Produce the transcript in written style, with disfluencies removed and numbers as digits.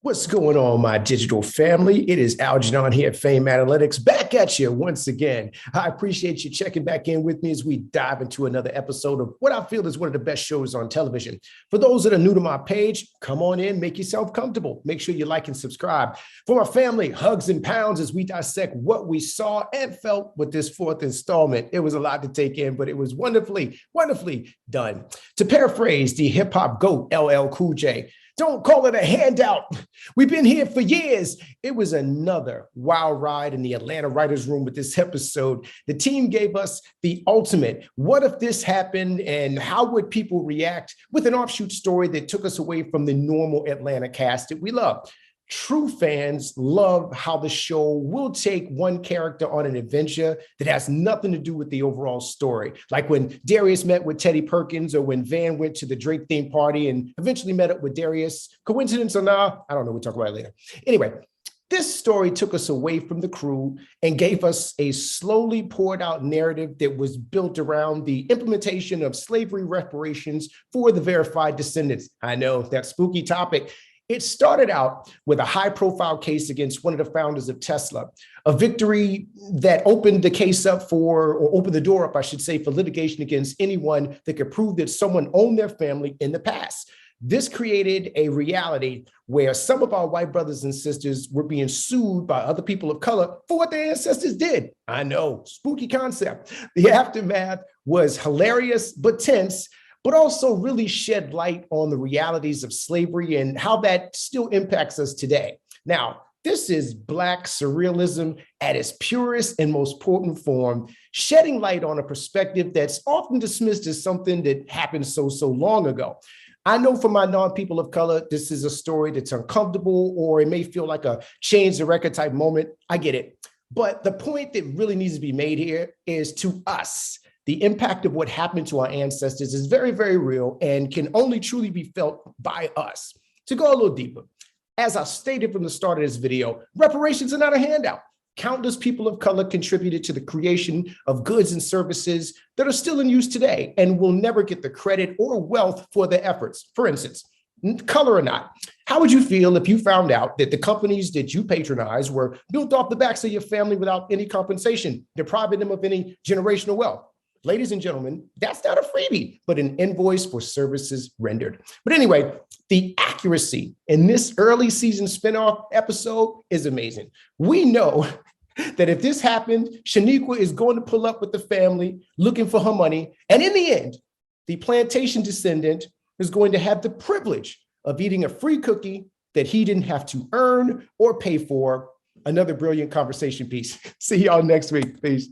What's going on, my digital family? It is Algernon here at Fame Analytics, back at you once again. I appreciate you checking back in with me as we dive into another episode of what I feel is one of the best shows on television. For those that are new to my page, come on in, make yourself comfortable. Make sure you like and subscribe. For my family, hugs and pounds as we dissect what we saw and felt with this fourth installment. It was a lot to take in, but it was wonderfully, wonderfully done. To paraphrase the hip hop GOAT, LL Cool J, don't call it a handout. We've been here for years. It was another wild ride in the Atlanta writers' room with this episode. The team gave us the ultimate, what if this happened and how would people react, with an offshoot story that took us away from the normal Atlanta cast that we love. True fans love how the show will take one character on an adventure that has nothing to do with the overall story. Like when Darius met with Teddy Perkins, or when Van went to the Drake theme party and eventually met up with Darius. Coincidence or not? I don't know. We'll talk about it later. Anyway, this story took us away from the crew and gave us a slowly poured out narrative that was built around the implementation of slavery reparations for the verified descendants. I know, that spooky topic. It started out with a high-profile case against one of the founders of Tesla, a victory that opened the case up for, or opened the door up, I should say, for litigation against anyone that could prove that someone owned their family in the past. This created a reality where some of our white brothers and sisters were being sued by other people of color for what their ancestors did. I know, spooky concept. The aftermath was hilarious but tense, but also really shed light on the realities of slavery and how that still impacts us today. Now, this is Black surrealism at its purest and most potent form, shedding light on a perspective that's often dismissed as something that happened so long ago. I know for my non-people of color, this is a story that's uncomfortable, or it may feel like a change the record type moment. I get it. But the point that really needs to be made here is, to us, the impact of what happened to our ancestors is very, very real and can only truly be felt by us. To go a little deeper, as I stated from the start of this video, reparations are not a handout. Countless people of color contributed to the creation of goods and services that are still in use today and will never get the credit or wealth for their efforts. For instance, color or not, how would you feel if you found out that the companies that you patronize were built off the backs of your family without any compensation, depriving them of any generational wealth? Ladies and gentlemen, that's not a freebie, but an invoice for services rendered. But anyway, the accuracy in this early season spinoff episode is amazing. We know that if this happened, Shaniqua is going to pull up with the family looking for her money. And in the end, the plantation descendant is going to have the privilege of eating a free cookie that he didn't have to earn or pay for. Another brilliant conversation piece. See y'all next week. Peace.